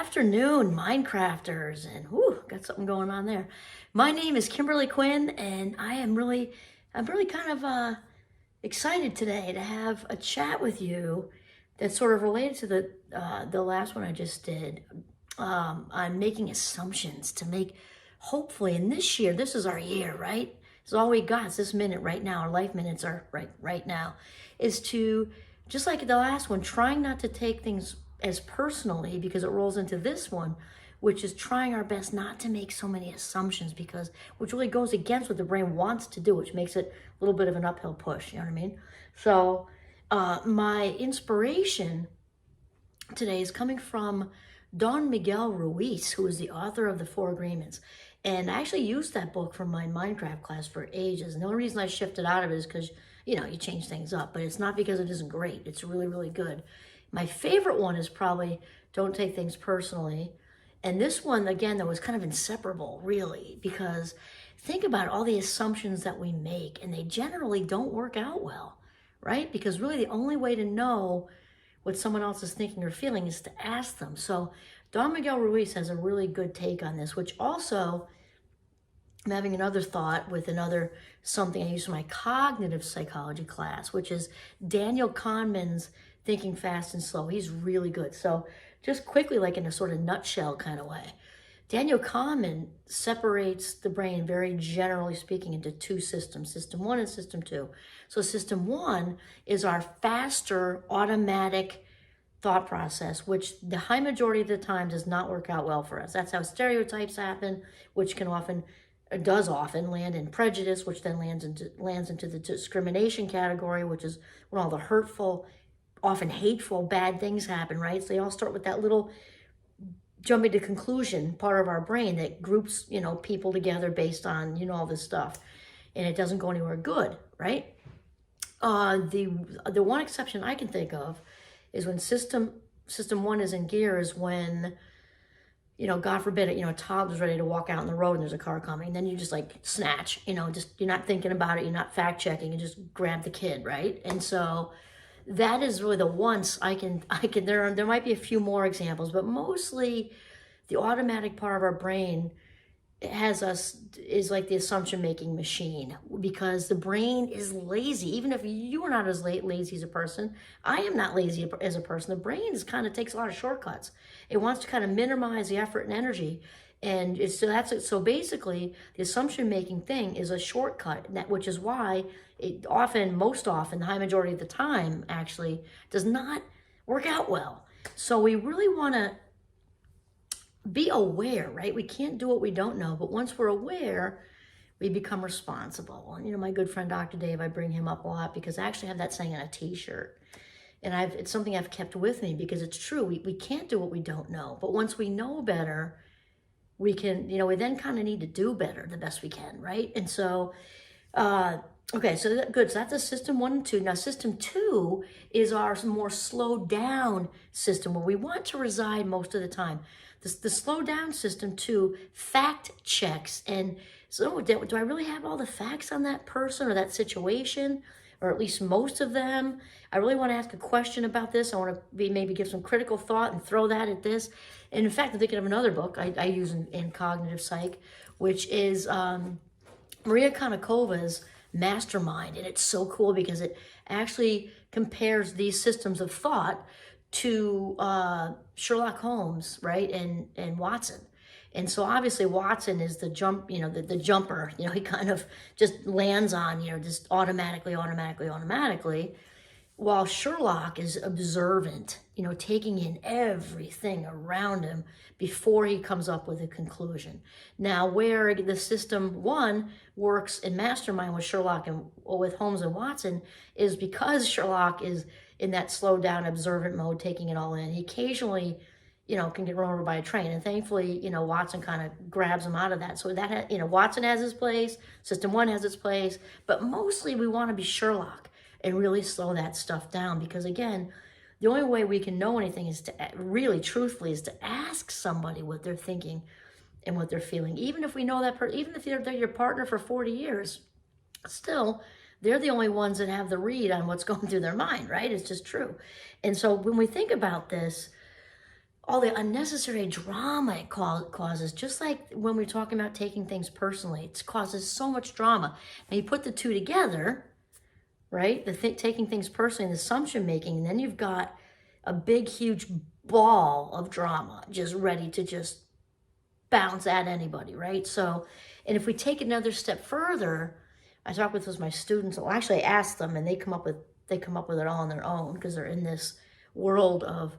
afternoon, Minecrafters, and got something going on there. My name is Kimberly Quinn, and I'm really kind of excited today to have a chat with you that's sort of related to the last one I just did on making assumptions to make, hopefully, in this year, this is our year, right? It's all we got. It's this minute right now. Our life minutes are right now. Is to, just like the last one, trying not to take things as personally, because it rolls into this one, which is trying our best not to make so many assumptions, because which really goes against what the brain wants to do, which makes it a little bit of an uphill push. You know what I mean? So my inspiration today is coming from Don Miguel Ruiz, who is the author of The Four Agreements. And I actually used that book for my Minecraft class for ages. And the only reason I shifted out of it is because, you change things up. But it's not because it isn't great. It's really, really good. My favorite one is probably Don't Take Things Personally. And this one, again, that was kind of inseparable, really, because think about all the assumptions that we make, and they generally don't work out well, right? Because really the only way to know what someone else is thinking or feeling is to ask them. So Don Miguel Ruiz has a really good take on this, which also, I'm having another thought with something I use in my cognitive psychology class, which is Daniel Kahneman's Thinking Fast and Slow. He's really good. So just quickly, like in a sort of nutshell kind of way, Daniel Kahneman separates the brain, very generally speaking, into two systems, system one and system two. So system one is our faster automatic thought process, which the high majority of the time does not work out well for us. That's how stereotypes happen, which does often land in prejudice, which then lands into the discrimination category, which is when all the hurtful, often hateful, bad things happen, right? So they all start with that little jumping to conclusion part of our brain that groups, people together based on, all this stuff. And it doesn't go anywhere good, right? The one exception I can think of is when system one is in gear, is when, God forbid it, a toddler's ready to walk out on the road and there's a car coming. And then you just like snatch, just, you're not thinking about it. You're not fact checking. You just grab the kid, right? And so that is really the once there might be a few more examples, but mostly the automatic part of our brain is like the assumption making machine, because the brain is lazy. Even if you are not as lazy as a person, I am not lazy as a person. The brain kind of takes a lot of shortcuts. It wants to kind of minimize the effort and energy. And so basically the assumption making thing is a shortcut, which is why it most often, the high majority of the time, actually does not work out well. So we really want to be aware, right? We can't do what we don't know, but once we're aware, we become responsible. And my good friend Dr. Dave, I bring him up a lot because I actually have that saying on a t-shirt. And it's something I've kept with me because it's true. We can't do what we don't know, but once we know better, we can, we then kind of need to do better the best we can, right? And so, okay, so good. So that's a system one and two. Now, system two is our more slowed down system where we want to reside most of the time. The slow down system two fact checks. And so do I really have all the facts on that person or that situation, or at least most of them? I really want to ask a question about this. I want to maybe give some critical thought and throw that at this. And in fact, I'm thinking of another book I use in cognitive psych, which is Maria Konikova's Mastermind. And it's so cool because it actually compares these systems of thought to Sherlock Holmes, right, and Watson. And so obviously Watson is the the jumper, he kind of just lands on, just automatically, while Sherlock is observant, taking in everything around him before he comes up with a conclusion. Now, where the system one works in Mastermind with Sherlock and with Holmes and Watson is because Sherlock is in that slow down, observant mode, taking it all in. He occasionally, can get run over by a train. And thankfully, Watson kind of grabs him out of that. So that, Watson has his place, system one has its place, but mostly we want to be Sherlock and really slow that stuff down, because again, the only way we can know anything is to really truthfully is to ask somebody what they're thinking and what they're feeling. Even if we know that person, even if they're your partner for 40 years, still, they're the only ones that have the read on what's going through their mind, right? It's just true. And so when we think about this, all the unnecessary drama it causes, just like when we're talking about taking things personally, it causes so much drama. And you put the two together, right? Taking things personally and the assumption making, and then you've got a big, huge ball of drama just ready to just bounce at anybody, right? So, and if we take another step further, I talk with my students. Well, actually, I ask them, and they come up with it all on their own because they're in this world of,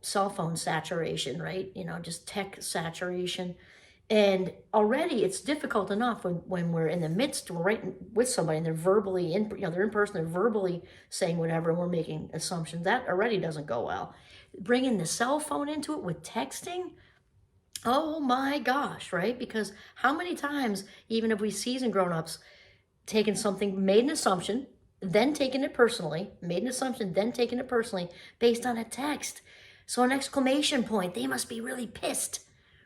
cell phone saturation, right? Just tech saturation. And already it's difficult enough when we're in the midst, we're right with somebody and they're verbally they're in person, they're verbally saying whatever, and we're making assumptions. That already doesn't go well. Bringing the cell phone into it with texting, oh my gosh, right? Because how many times, even if we seasoned grown-ups, taken something, made an assumption, then taken it personally, made an assumption, then taken it personally based on a text. So an exclamation point, they must be really pissed,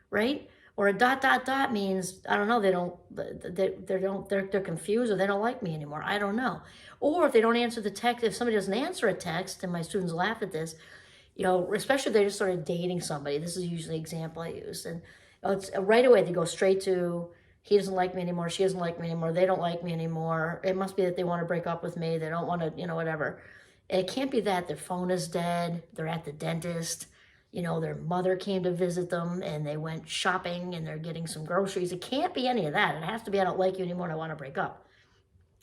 right? Or a ... means, I don't know, they're confused or they don't like me anymore. I don't know. Or if they don't answer the text, if somebody doesn't answer a text, and my students laugh at this, especially if they just started dating somebody. This is usually the example I use. And it's right away, they go straight to, he doesn't like me anymore, she doesn't like me anymore, they don't like me anymore. It must be that they want to break up with me, they don't want to, whatever. And it can't be that their phone is dead, they're at the dentist, their mother came to visit them and they went shopping and they're getting some groceries. It can't be any of that. It has to be, I don't like you anymore and I want to break up.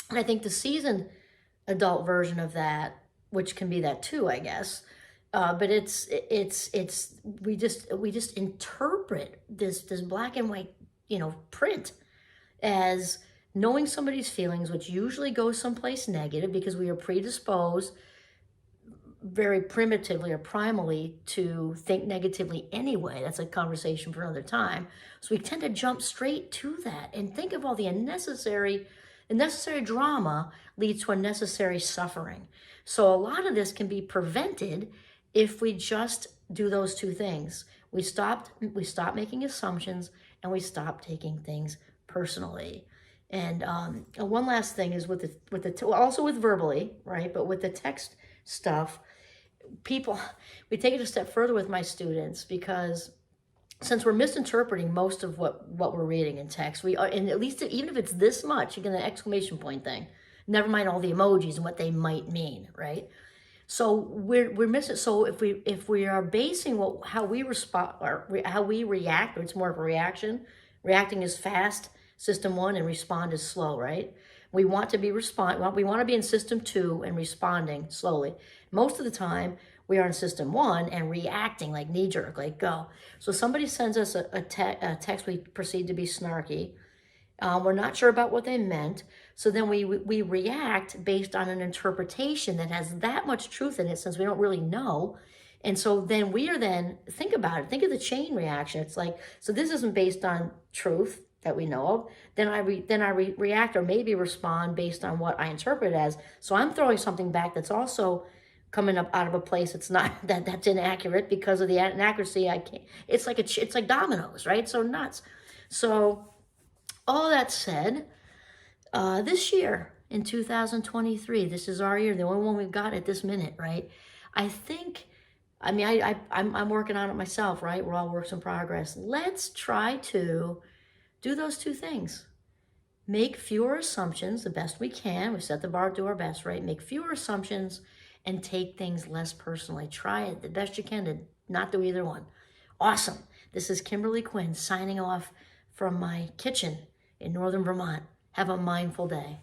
And I think the seasoned adult version of that, which can be that too, I guess, but we just interpret this black and white, print as knowing somebody's feelings, which usually goes someplace negative because we are predisposed very primitively or primally to think negatively anyway. That's a conversation for another time. So we tend to jump straight to that and think of all the unnecessary drama leads to unnecessary suffering. So a lot of this can be prevented if we just do those two things. We stop making assumptions and we stop taking things personally. And one last thing is also with verbally, right? But with the text stuff, we take it a step further with my students because since we're misinterpreting most of what we're reading in text, we are, and at least even if it's this much, you get an exclamation point thing. Never mind all the emojis and what they might mean, right? So we're missing. So if we are basing how we respond or how we react, or it's more of a reaction. Reacting is fast, system 1, and respond is slow, right? We want to be we want to be in system 2 and responding slowly. Most of the time, we are in system 1 and reacting like knee-jerk, like go. So somebody sends us a text, we proceed to be snarky. We're not sure about what they meant. So then we react based on an interpretation that has that much truth in it since we don't really know. And so then think about it. Think of the chain reaction. It's like, so this isn't based on truth that we know of. Then I react or maybe respond based on what I interpret it as. So I'm throwing something back that's also coming up out of a place that's not that's inaccurate because of the inaccuracy. I can't. It's like dominoes, right? So nuts. So all that said, this year in 2023, this is our year, the only one we've got at this minute, right? I'm working on it myself, right? We're all works in progress. Let's try to do those two things. Make fewer assumptions the best we can. We set the bar, do our best, right? Make fewer assumptions and take things less personally. Try it the best you can to not do either one. Awesome. This is Kimberly Quinn signing off from my kitchen in northern Vermont. Have a mindful day.